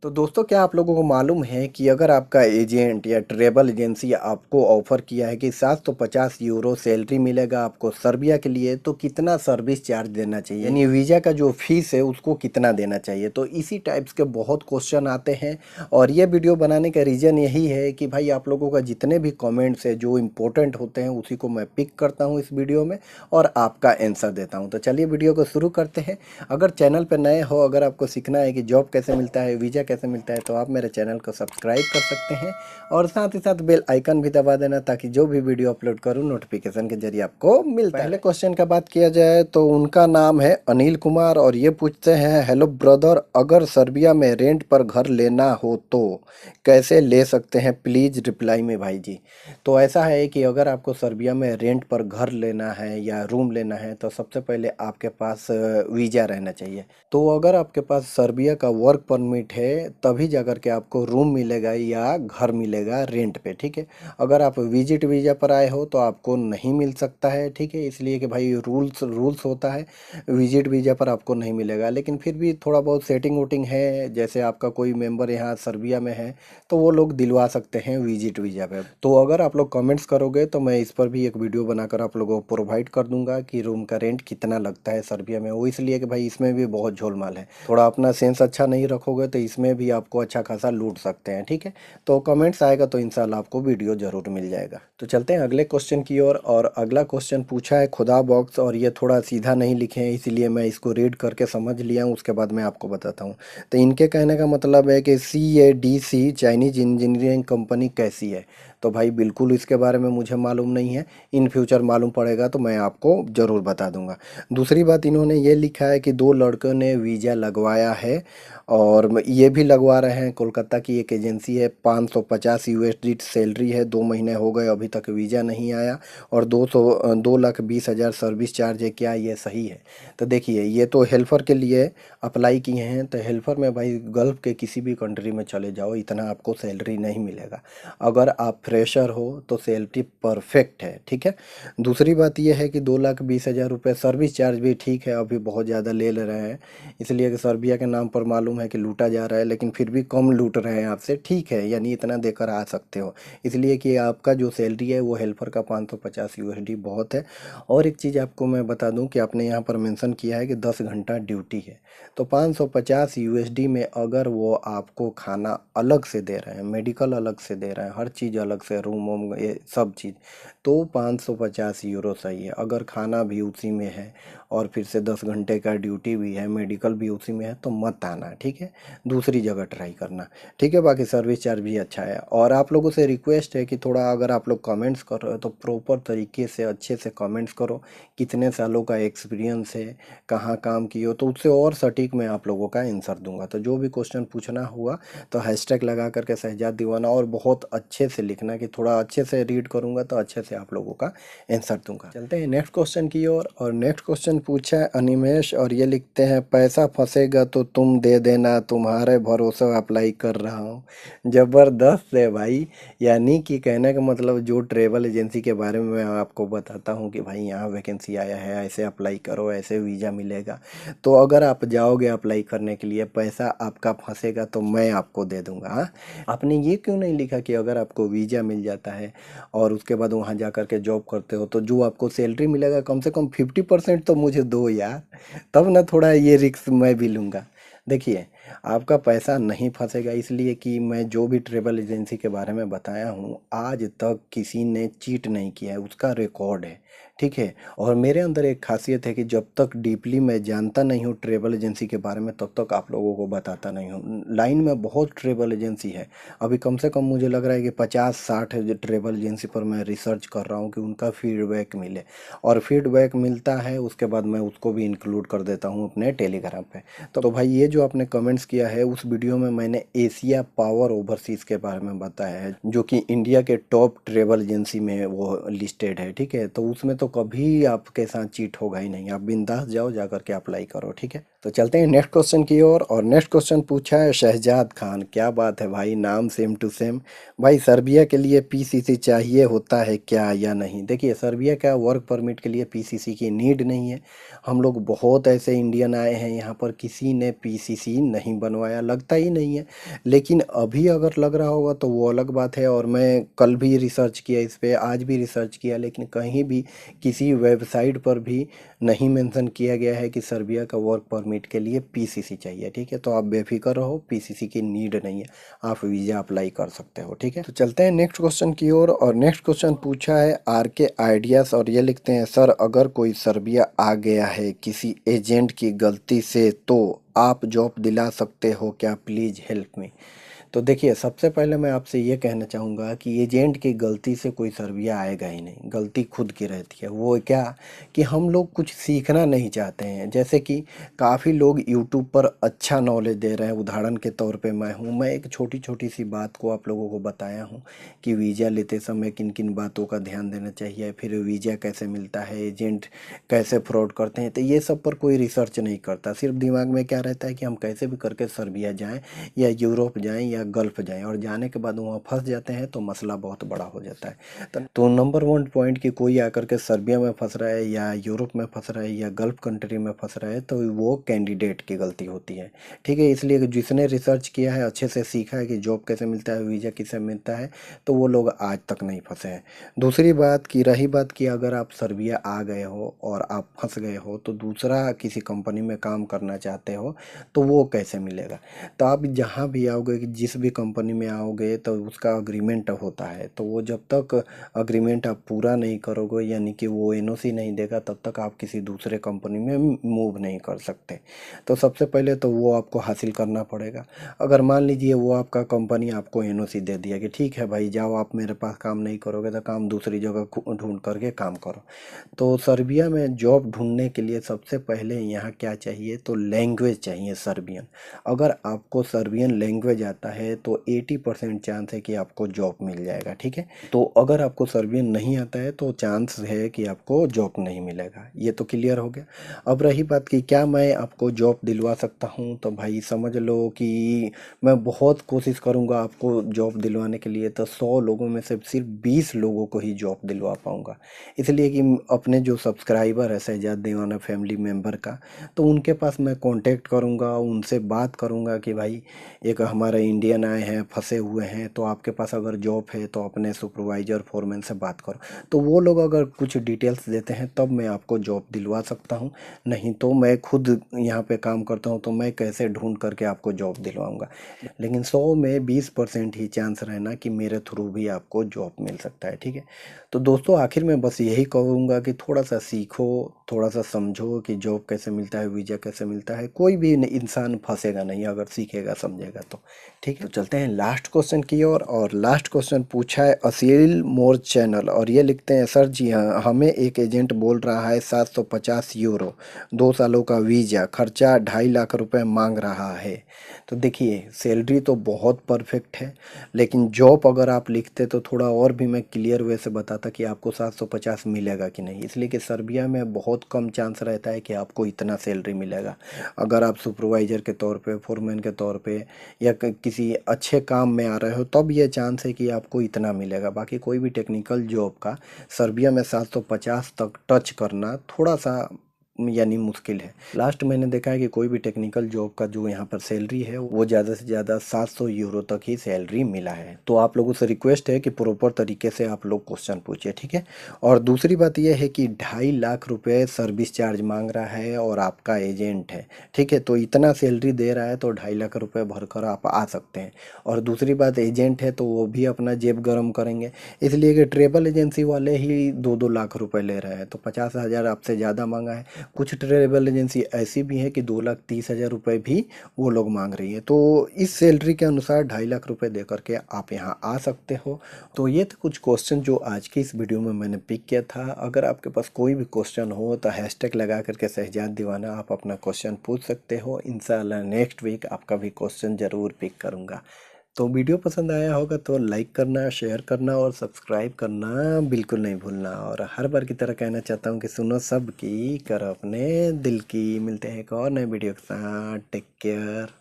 तो दोस्तों, क्या आप लोगों को मालूम है कि अगर आपका एजेंट या ट्रैवल एजेंसी आपको ऑफर किया है कि 750 यूरो सैलरी मिलेगा आपको सर्बिया के लिए, तो कितना सर्विस चार्ज देना चाहिए, यानी वीज़ा का जो फीस है उसको कितना देना चाहिए। तो इसी टाइप्स के बहुत क्वेश्चन आते हैं और ये वीडियो बनाने का रीज़न यही है कि भाई आप लोगों का जितने भी कमेंट्स है जो इम्पोर्टेंट होते हैं उसी को मैं पिक करता हूँ इस वीडियो में और आपका आंसर देता हूँ। तो चलिए वीडियो को शुरू करते हैं। अगर चैनल पर नए हो, अगर आपको सीखना है कि जॉब कैसे मिलता है, वीज़ा कैसे मिलता है, तो आप मेरे चैनल को सब्सक्राइब कर सकते हैं और साथ ही साथ बेल आइकन भी दबा देना ताकि जो भी वीडियो अपलोड करूं नोटिफिकेशन के जरिए आपको मिलता है। पहले क्वेश्चन का बात किया जाए तो उनका नाम है अनिल कुमार और ये पूछते हैं, हेलो ब्रदर, अगर सर्बिया में रेंट पर घर लेना हो तो कैसे ले सकते हैं, प्लीज़ रिप्लाई में भाई जी। तो ऐसा है कि अगर आपको सर्बिया में रेंट पर घर लेना है या रूम लेना है तो सबसे पहले आपके पास वीज़ा रहना चाहिए। तो अगर आपके पास सर्बिया का वर्क परमिट है तभी जाकर के आपको रूम मिलेगा या घर मिलेगा रेंट पे, ठीक है। अगर आप विजिट वीज़ा पर आए हो तो आपको नहीं मिल सकता है, ठीक है, इसलिए कि भाई रूल्स रूल्स होता है, विजिट वीज़ा पर आपको नहीं मिलेगा। लेकिन फिर भी थोड़ा बहुत सेटिंग वोटिंग है, जैसे आपका कोई मेंबर यहाँ सर्बिया में है तो वो लोग दिलवा सकते हैं विजिट वीज़ा पे। तो अगर आप लोग कमेंट्स करोगे तो मैं इस पर भी एक वीडियो बनाकर आप लोगों को प्रोवाइड कर दूंगा कि रूम का रेंट कितना लगता है सर्बिया में। वो इसलिए कि भाई इसमें भी बहुत झोलमाल है, थोड़ा अपना सेंस अच्छा नहीं रखोगे तो इसमें भी आपको अच्छा खासा लूट सकते हैं, ठीक है। तो कमेंट्स आएगा तो इंशाल्लाह आपको वीडियो ज़रूर मिल जाएगा। तो चलते हैं अगले क्वेश्चन की ओर। और अगला क्वेश्चन पूछा है खुदा बॉक्स और ये थोड़ा सीधा नहीं लिखे हैं इसीलिए मैं इसको रीड करके समझ लिया हूँ, उसके बाद मैं आपको बताता हूँ। तो इनके कहने का मतलब है कि CADC चाइनीज इंजीनियरिंग कंपनी कैसी है। तो भाई बिल्कुल इसके बारे में मुझे मालूम नहीं है, इन फ्यूचर मालूम पड़ेगा तो मैं आपको ज़रूर बता दूंगा। दूसरी बात इन्होंने ये लिखा है कि दो लड़कों ने वीज़ा लगवाया है और ये भी लगवा रहे हैं, कोलकाता की एक एजेंसी है, 550 USD सैलरी है, 2 महीने हो गए अभी तक वीज़ा नहीं आया और 2,20,000 सर्विस चार्ज है। क्या ये सही है? तो देखिए, ये तो हेल्पर के लिए अप्लाई किए हैं, तो हेल्पर में भाई गल्फ़ के किसी भी कंट्री में चले जाओ इतना आपको सैलरी नहीं मिलेगा। अगर आप फ्रेशर हो तो सैलरी परफेक्ट है, ठीक है। दूसरी बात यह है कि 2,20,000 रुपये सर्विस चार्ज भी ठीक है, अभी बहुत ज़्यादा ले रहे हैं इसलिए कि सर्बिया के नाम पर मालूम है कि लूटा जा रहा है, लेकिन फिर भी कम लूट रहे हैं आपसे, ठीक है, यानी इतना देकर आ सकते हो। इसलिए कि आपका जो सैलरी है वो हेल्पर का 550 USD बहुत है। और एक चीज़ आपको मैं बता दूं कि आपने यहाँ पर मेंशन किया है कि 10 घंटा ड्यूटी है, तो 550 USD में अगर वो आपको खाना अलग से दे रहे हैं, मेडिकल अलग से दे रहे हैं, हर चीज़ अलग से, रूम वूम ये सब चीज़, तो 550 यूरो सही है। अगर खाना भी उसी में है और फिर से 10 घंटे का ड्यूटी भी है, मेडिकल भी उसी में है, तो मत आना, ठीक है, दूसरी जगह ट्राई करना, ठीक है। बाकी सर्विस चार्ज भी अच्छा है। और आप लोगों से रिक्वेस्ट है कि थोड़ा अगर आप लोग कमेंट्स कर रहे हो तो प्रॉपर तरीके से अच्छे से कमेंट्स करो, कितने सालों का एक्सपीरियंस है, कहाँ काम किए हो, तो उससे और सटीक मैं आप लोगों का आंसर दूंगा। तो जो भी क्वेश्चन पूछना हुआ तो हैशटैग लगा करके शहजाद दीवाना और बहुत अच्छे से लिखना कि थोड़ा अच्छे से रीड करूंगा तो अच्छे से आप लोगों का आंसर दूंगा। चलते हैं नेक्स्ट क्वेश्चन की ओर। और नेक्स्ट क्वेश्चन पूछा है अनिमेश और ये लिखते हैं, पैसा फंसेगा तो तुम दे देना, तुम्हारे भरोसे अप्लाई कर रहा हूँ। ज़बरदस्त है भाई, यानी कि कहने का मतलब जो ट्रेवल एजेंसी के बारे में मैं आपको बताता हूँ कि भाई यहाँ वैकेंसी आया है, ऐसे अप्लाई करो, ऐसे वीज़ा मिलेगा, तो अगर आप जाओगे अप्लाई करने के लिए, पैसा आपका फंसेगा तो मैं आपको दे दूंगा। हाँ, आपने ये क्यों नहीं लिखा कि अगर आपको वीज़ा मिल जाता है और उसके बाद वहाँ जा कर के जॉब करते हो तो जो आपको सैलरी मिलेगा कम से कम 50% तो मुझे दो यार, तब ना थोड़ा ये रिस्क मैं भी लूँगा। देखिए, आपका पैसा नहीं फंसेगा इसलिए कि मैं जो भी ट्रेवल एजेंसी के बारे में बताया हूँ आज तक किसी ने चीट नहीं किया है, उसका रिकॉर्ड है, ठीक है। और मेरे अंदर एक खासियत है कि जब तक डीपली मैं जानता नहीं हूँ ट्रेवल एजेंसी के बारे में तब तक आप लोगों को बताता नहीं हूँ। लाइन में बहुत ट्रेवल एजेंसी है, अभी कम से कम मुझे लग रहा है कि 50-60 ट्रेवल एजेंसी पर मैं रिसर्च कर रहा हूँ कि उनका फीडबैक मिले, और फीडबैक मिलता है उसके बाद मैं उसको भी इंक्लूड कर देता हूँ अपने टेलीग्राम पे। तो भाई ये जो आपने कमेंट्स किया है उस वीडियो में मैंने एशिया पावर ओवरसीज़ के बारे में बताया है जो कि इंडिया के टॉप ट्रेवल एजेंसी में वो लिस्टेड है, ठीक है। तो उसमें तो कभी आपके साथ चीट होगा ही नहीं, आप बिंदास जाओ, जा करके अप्लाई करो, ठीक है। तो चलते हैं नेक्स्ट क्वेश्चन की ओर। और नेक्स्ट क्वेश्चन पूछा है शहजाद खान, क्या बात है भाई, नाम सेम टू सेम। भाई सर्बिया के लिए PCC चाहिए होता है क्या या नहीं? देखिए, सर्बिया का वर्क परमिट के लिए PCC की नीड नहीं है। हम लोग बहुत ऐसे इंडियन आए हैं यहाँ पर, किसी ने PCC नहीं नहीं बनवाया, लगता ही नहीं है। लेकिन अभी अगर लग रहा होगा तो वो अलग बात है। और मैं कल भी रिसर्च किया इस पे, आज भी रिसर्च किया, लेकिन कहीं भी किसी वेबसाइट पर भी नहीं मेंशन किया गया है कि सर्बिया का वर्क परमिट के लिए पीसीसी चाहिए। ठीक है, तो आप बेफिक्र रहो, पीसीसी की नीड नहीं है, आप वीज़ा अप्लाई कर सकते हो। ठीक है, तो चलते हैं नेक्स्ट क्वेश्चन की ओर। और नेक्स्ट क्वेश्चन पूछा है आर के आइडियाज, और ये लिखते हैं, सर अगर कोई सर्बिया आ गया है किसी एजेंट की गलती से तो आप जॉब दिला सकते हो क्या, प्लीज़ हेल्प मी। तो देखिए, सबसे पहले मैं आपसे ये कहना चाहूँगा कि एजेंट की गलती से कोई सर्बिया आएगा ही नहीं, गलती खुद की रहती है। वो क्या कि हम लोग कुछ सीखना नहीं चाहते हैं। जैसे कि काफ़ी लोग यूट्यूब पर अच्छा नॉलेज दे रहे हैं, उदाहरण के तौर पे मैं एक छोटी छोटी सी बात को आप लोगों को बताया हूँ कि वीज़ा लेते समय किन किन बातों का ध्यान देना चाहिए, फिर वीज़ा कैसे मिलता है, एजेंट कैसे फ्रॉड करते हैं। तो ये सब पर कोई रिसर्च नहीं करता, सिर्फ दिमाग में क्या रहता है कि हम कैसे भी करके सर्बिया जाएँ या यूरोप जाएं या गल्फ़ जाएं, और जाने के बाद वहाँ फंस जाते हैं तो मसला बहुत बड़ा हो जाता है। तो नंबर वन पॉइंट कि कोई आकर के सर्बिया में फंस रहा है या यूरोप में फंस रहा है या गल्फ़ कंट्री में फंस रहा है तो वो कैंडिडेट की गलती होती है। ठीक है, इसलिए जिसने रिसर्च किया है, अच्छे से सीखा है कि जॉब कैसे मिलता है, वीज़ा किसे मिलता है, तो वो लोग आज तक नहीं फंसे हैं। दूसरी बात की रही बात कि अगर आप सर्बिया आ गए हो और आप फंस गए हो तो दूसरा किसी कंपनी में काम करना चाहते हो तो वो कैसे मिलेगा। तो आप जहाँ भी आओगे, कि जिस भी कंपनी में आओगे, तो उसका अग्रीमेंट होता है। तो वो जब तक अग्रीमेंट आप पूरा नहीं करोगे, यानी कि वो एनओसी नहीं देगा, तब तक आप किसी दूसरे कंपनी में मूव नहीं कर सकते। तो सबसे पहले तो वो आपको हासिल करना पड़ेगा। अगर मान लीजिए वो आपका कंपनी आपको एनओसी दे दिया कि ठीक है भाई जाओ, आप मेरे पास काम नहीं करोगे तो काम दूसरी जगह ढूंढ करके काम करो। तो सर्बिया में जॉब ढूंढने के लिए सबसे पहले यहाँ क्या चाहिए, तो लैंग्वेज चाहिए सर्बियन। अगर आपको सर्बियन लैंग्वेज आता है तो 80% चांस है कि आपको जॉब मिल जाएगा। ठीक है, तो अगर आपको सर्बियन नहीं आता है तो चांस है कि आपको जॉब नहीं मिलेगा। ये तो क्लियर हो गया। अब रही बात कि क्या मैं आपको जॉब दिलवा सकता हूँ, तो भाई समझ लो कि मैं बहुत कोशिश करूँगा आपको जॉब दिलवाने के लिए, तो 100 लोगों में से सिर्फ 20 लोगों को ही जॉब दिलवा पाऊँगा। इसलिए कि अपने जो सब्सक्राइबर है शहजाद दीवाना फैमिली मेम्बर का, तो उनके पास मैं कांटेक्ट करूंगा, उनसे बात करूंगा कि भाई एक हमारे इंडियन आए हैं, फंसे हुए हैं, तो आपके पास अगर जॉब है तो अपने सुपरवाइजर फोरमैन से बात करो। तो वो लोग अगर कुछ डिटेल्स देते हैं तब मैं आपको जॉब दिलवा सकता हूँ, नहीं तो मैं खुद यहाँ पे काम करता हूँ तो मैं कैसे ढूंढ करके आपको जॉब दिलवाऊंगा। लेकिन 100 में 20% ही चांस रहना कि मेरे थ्रू भी आपको जॉब मिल सकता है। ठीक है, तो दोस्तों आखिर में बस यही कहूँगा कि थोड़ा सा सीखो, थोड़ा सा समझो कि जॉब कैसे मिलता है, वीज़ा कैसे मिलता है। कोई भी इंसान फंसेगा नहीं अगर सीखेगा समझेगा तो। ठीक है, तो चलते हैं लास्ट क्वेश्चन की ओर। और लास्ट क्वेश्चन पूछा है असील मोर चैनल, और ये लिखते हैं, सर जी हाँ, हमें एक एजेंट बोल रहा है 750 यूरो, 2 सालों का वीज़ा, खर्चा 2.5 लाख रुपए मांग रहा है। तो देखिए, सैलरी तो बहुत परफेक्ट है, लेकिन जॉब अगर आप लिखते तो थोड़ा और भी मैं क्लियर वे से बताता कि आपको 750 मिलेगा कि नहीं। इसलिए कि सर्बिया में बहुत कम चांस रहता है कि आपको इतना सैलरी मिलेगा। अगर आप सुपरवाइजर के तौर पे, फोरमैन के तौर पे, या किसी अच्छे काम में आ रहे हो, तब ये चांस है कि आपको इतना मिलेगा। बाकी कोई भी टेक्निकल जॉब का सर्बिया में 750 तक टच करना थोड़ा सा यानी मुश्किल है। लास्ट मैंने देखा है कि कोई भी टेक्निकल जॉब का जो यहाँ पर सैलरी है वो ज़्यादा से ज़्यादा 700 यूरो तक ही सैलरी मिला है। तो आप लोगों से रिक्वेस्ट है कि प्रॉपर तरीके से आप लोग क्वेश्चन पूछिए। ठीक है, और दूसरी बात यह है कि 2.5 लाख रुपए सर्विस चार्ज मांग रहा है और आपका एजेंट है। ठीक है, तो इतना सैलरी दे रहा है तो 2.5 लाख रुपए भरकर आप आ सकते हैं। और दूसरी बात, एजेंट है तो वो भी अपना जेब गर्म करेंगे, इसलिए कि ट्रेवल एजेंसी वाले ही 2-2 लाख रुपए ले रहे हैं, तो 50,000 आपसे ज़्यादा मांगा है। कुछ ट्रेवल एजेंसी ऐसी भी है कि 2,30,000 रुपये भी वो लोग मांग रही है। तो इस सैलरी के अनुसार 2.5 लाख रुपए दे करके आप यहाँ आ सकते हो। तो ये थे कुछ क्वेश्चन जो आज की इस वीडियो में मैंने पिक किया था। अगर आपके पास कोई भी क्वेश्चन हो तो हैशटैग लगा करके शहजाद दीवाना आप अपना क्वेश्चन पूछ सकते हो। इंशाल्लाह नेक्स्ट वीक आपका भी क्वेश्चन ज़रूर पिक करूँगा। तो वीडियो पसंद आया होगा तो लाइक करना, शेयर करना और सब्सक्राइब करना बिल्कुल नहीं भूलना। और हर बार की तरह कहना चाहता हूँ कि सुनो सब की, करो अपने दिल की। मिलते हैं एक और नए वीडियो के साथ। Take care.